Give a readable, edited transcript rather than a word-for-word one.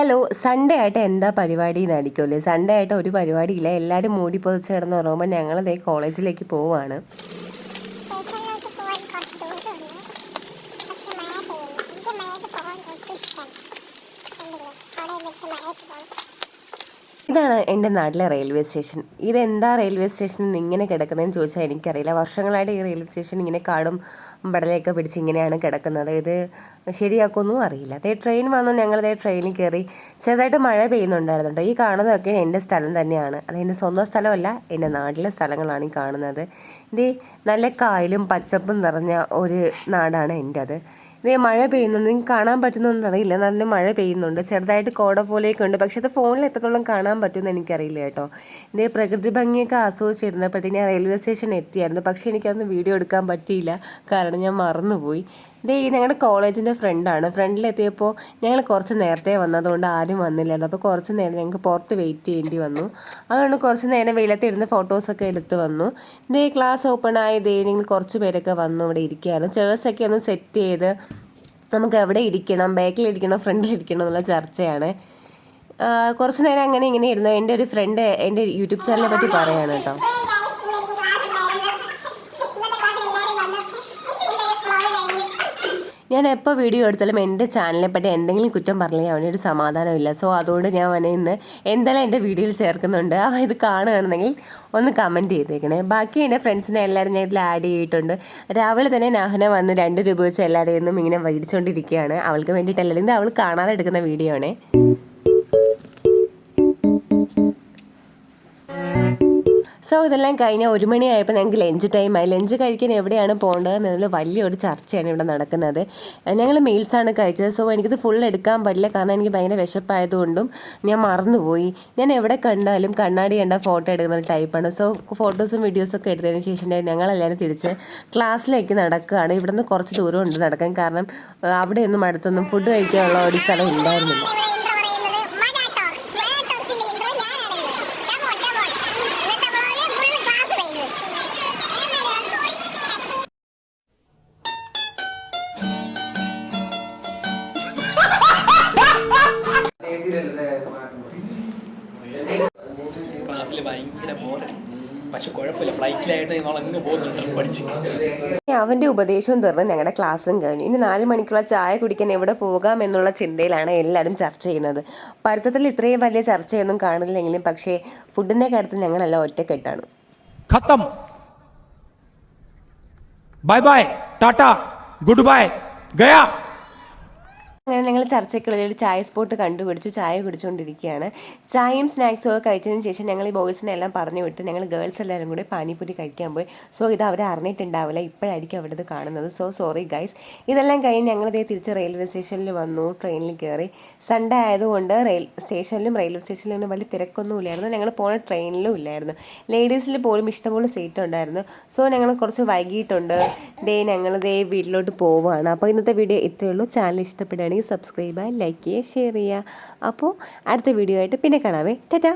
Hello, Sunday ആയിട്ട് എന്താ പരിപാടി എന്നായിരിക്കുമല്ലേ? സൺഡേ ആയിട്ട് ഒരു പരിപാടിയില്ല, എല്ലാവരും മൂടി പൊതിച്ച് കിടന്ന് ഉറങ്ങുമ്പോൾ ഞങ്ങളതേ കോളേജിലേക്ക് പോവുകയാണ്. ഇതാണ് എൻ്റെ നാട്ടിലെ റെയിൽവേ സ്റ്റേഷൻ. ഇതെന്താ റെയിൽവേ സ്റ്റേഷൻ ഇങ്ങനെ കിടക്കുന്നതെന്ന് ചോദിച്ചാൽ എനിക്കറിയില്ല. വർഷങ്ങളായിട്ട് ഈ റെയിൽവേ സ്റ്റേഷൻ ഇങ്ങനെ കാടും പടലയൊക്കെ പിടിച്ച് ഇങ്ങനെയാണ് കിടക്കുന്നത്. ഇത് ശരിയാക്കുമെന്നും അറിയില്ല. അതേ ട്രെയിൻ വന്നു, ഞങ്ങളതേ ട്രെയിനിൽ കയറി. ചെറുതായിട്ട് മഴ പെയ്യുന്നുണ്ടായിരുന്നുണ്ട്. ഈ കാണുന്നതൊക്കെ എൻ്റെ സ്ഥലം തന്നെയാണ്. അതെൻ്റെ സ്വന്തം സ്ഥലമല്ല, എൻ്റെ നാട്ടിലെ സ്ഥലങ്ങളാണ് ഈ കാണുന്നത്. ഇത് നല്ല കായലും പച്ചപ്പും നിറഞ്ഞ ഒരു നാടാണ് എൻ്റെ അത്. ഇതേ മഴ പെയ്യുന്നുണ്ട്, നിങ്ങൾക്ക് കാണാൻ പറ്റുന്നൊന്നും അറിയില്ല. നല്ല മഴ പെയ്യുന്നുണ്ട്, ചെറുതായിട്ട് കോട പോലെയൊക്കെ ഉണ്ട്. പക്ഷെ അത് ഫോണിൽ എത്രത്തോളം കാണാൻ പറ്റുമെന്ന് എനിക്കറിയില്ല കേട്ടോ. ഇതേ പ്രകൃതി ഭംഗിയൊക്കെ ആസ്വദിച്ചിരുന്നപ്പോഴത്തേക്ക് ഞാൻ റെയിൽവേ സ്റ്റേഷൻ എത്തിയായിരുന്നു. പക്ഷേ എനിക്കതൊന്നും വീഡിയോ എടുക്കാൻ പറ്റിയില്ല, കാരണം ഞാൻ മറന്നുപോയി. ഇതേ ഞങ്ങളുടെ കോളേജിൻ്റെ ഫ്രണ്ടാണ്. ഫ്രണ്ടിലെത്തിയപ്പോൾ ഞങ്ങൾ കുറച്ച് നേരത്തെ വന്നതുകൊണ്ട് ആരും വന്നില്ലായിരുന്നു. അപ്പോൾ കുറച്ച് നേരം ഞങ്ങൾക്ക് പുറത്ത് വെയിറ്റ് ചെയ്യേണ്ടി വന്നു. അതുകൊണ്ട് കുറച്ച് നേരം വെയിലത്തിരുന്ന് ഫോട്ടോസൊക്കെ എടുത്ത് വന്നു. ഇതേ ക്ലാസ് ഓപ്പൺ ആയി ഞങ്ങൾ കുറച്ച് പേരൊക്കെ വന്നു ഇവിടെ ഇരിക്കുകയാണ്. ചെയർസൊക്കെ ഒന്ന് സെറ്റ് ചെയ്ത് നമുക്ക് എവിടെ ഇരിക്കണം, ബാക്കിലിരിക്കണോ ഫ്രണ്ടിലിരിക്കണോ എന്നുള്ള ചർച്ചയാണ്. കുറച്ച് നേരം അങ്ങനെ ഇങ്ങനെ ഇരുന്നു. എൻ്റെ ഒരു ഫ്രണ്ട് എൻ്റെ യൂട്യൂബ് ചാനലിനെ പറ്റി പറയാണ് കേട്ടോ. ഞാൻ എപ്പോൾ വീഡിയോ എടുത്താലും എൻ്റെ ചാനലിനെ പറ്റി എന്തെങ്കിലും കുറ്റം പറഞ്ഞാൽ അവനൊരു സമാധാനമില്ല. സോ അതുകൊണ്ട് ഞാൻ അവനെ ഇന്ന് എന്തായാലും എൻ്റെ വീഡിയോയിൽ ചേർക്കുന്നുണ്ട്. അവൻ ഇത് കാണുകയാണെന്നെങ്കിൽ ഒന്ന് കമൻറ്റ് ചെയ്തേക്കണേ. ബാക്കി എൻ്റെ ഫ്രണ്ട്സിനെ എല്ലാവരും ഞാൻ ഇതിൽ ആഡ് ചെയ്തിട്ടുണ്ട്. രാവിലെ തന്നെ നാഹന വന്ന് 2 രൂപ വെച്ച് എല്ലാവരെയും നിന്നും ഇങ്ങനെ മേടിച്ചുകൊണ്ടിരിക്കുകയാണ്. അവൾക്ക് വേണ്ടിയിട്ടല്ല, ഇത് അവൾ കാണാതെ എടുക്കുന്ന വീഡിയോ ആണേ. സോ ഇതെല്ലാം കഴിഞ്ഞാൽ 1 മണിയായപ്പോൾ ഞങ്ങൾക്ക് ലഞ്ച് ടൈമായി. ലഞ്ച് കഴിക്കാൻ എവിടെയാണ് പോകേണ്ടതെന്നതിൽ വലിയൊരു ചർച്ചയാണ് ഇവിടെ നടക്കുന്നത്. ഞങ്ങൾ മീൽസാണ് കഴിച്ചത്. സോ എനിക്കിത് ഫുൾ എടുക്കാൻ പറ്റില്ല, കാരണം എനിക്ക് ഭയങ്കര വിശപ്പായതുകൊണ്ടും ഞാൻ മറന്നുപോയി. ഞാൻ എവിടെ കണ്ടാലും കണ്ണാടി കണ്ട ഫോട്ടോ എടുക്കുന്ന ഒരു ടൈപ്പാണ്. സോ ഫോട്ടോസും വീഡിയോസൊക്കെ എടുത്തതിന് ശേഷം ഞങ്ങളെല്ലാവരും തിരിച്ച് ക്ലാസ്സിലേക്ക് നടക്കുകയാണ്. ഇവിടുന്ന് കുറച്ച് ദൂരമുണ്ട് നടക്കാൻ, കാരണം അവിടെയൊന്നും അടുത്തൊന്നും ഫുഡ് കഴിക്കാനുള്ള ഒരു സ്ഥലം ഉണ്ടായിരുന്നില്ല. ക്ലാസ്സിൽ ഭയങ്കര ബോറടി, പക്ഷെ കുഴപ്പമില്ല, ഫ്ലൈറ്റിലായിട്ട് ഞങ്ങളങ്ങ് പോകുന്നുണ്ട് പഠിച്ച്. അവൻ്റെ ഉപദേശവും തീർന്ന് ഞങ്ങളുടെ ക്ലാസ്സും കഴിഞ്ഞു. ഇനി 4 മണിക്കുള്ള ചായ കുടിക്കാൻ എവിടെ പോകാം എന്നുള്ള ചിന്തയിലാണ് എല്ലാവരും ചർച്ച ചെയ്യുന്നത്. പഠിത്തത്തിൽ ഇത്രയും വലിയ ചർച്ചയൊന്നും കാണില്ലെങ്കിലും പക്ഷേ ഫുഡിൻ്റെ കാര്യത്തിൽ ഞങ്ങളെല്ലാം ഒറ്റക്കെട്ടാണ്. ഖത്തം, bye bye, tata, good bye, ഗയാ. അങ്ങനെ ഞങ്ങൾ ചർച്ചയ്ക്കുള്ളിൽ ഒരു ചായ സ്പോട്ട് കണ്ടുപിടിച്ചു. ചായ കുടിച്ചുകൊണ്ടിരിക്കുകയാണ്. ചായയും സ്നാക്സും ഒക്കെ കഴിച്ചതിന് ശേഷം ഞങ്ങൾ ഈ ബോയ്സിനെല്ലാം പറഞ്ഞു വിട്ട് ഞങ്ങൾ ഗേൾസ് എല്ലാവരും കൂടി പാനിപ്പൂരി കഴിക്കാൻ പോയി. സോ ഇത് അവർ അറിഞ്ഞിട്ടുണ്ടാവില്ല, ഇപ്പോഴായിരിക്കും അവിടെ ഇത് കാണുന്നത്. So sorry guys. ഇതെല്ലാം കഴിഞ്ഞ് ഞങ്ങളിതേ തിരിച്ച് റെയിൽവേ സ്റ്റേഷനിൽ വന്നു, ട്രെയിനിൽ കയറി. സൺഡേ ആയതുകൊണ്ട് സ്റ്റേഷനിലും റെയിൽവേ സ്റ്റേഷനിലും വലിയ തിരക്കൊന്നും ഇല്ലായിരുന്നു. ഞങ്ങൾ പോകുന്ന ട്രെയിനിലും ഇല്ലായിരുന്നു. ലേഡീസിൽ പോലും ഇഷ്ടംപോലെ സീറ്റ് ഉണ്ടായിരുന്നു. സോ ഞങ്ങൾ കുറച്ച് വൈകിട്ടുണ്ട്. ഞങ്ങളിതേ വീട്ടിലോട്ട് പോവുകയാണ്. അപ്പോൾ ഇന്നത്തെ വീഡിയോ ഇത്രയേ ഉള്ളൂ. ചാനൽ ഇഷ്ടപ്പെടുകയാണെങ്കിൽ സബ്സ്ക്രൈബ് ചെയ്യുക, ലൈക്ക് ചെയ്യുക, ഷെയർ ചെയ്യുക. അപ്പോൾ അടുത്ത വീഡിയോ ആയിട്ട് പിന്നെ കാണാവേ. ടാറ്റാ.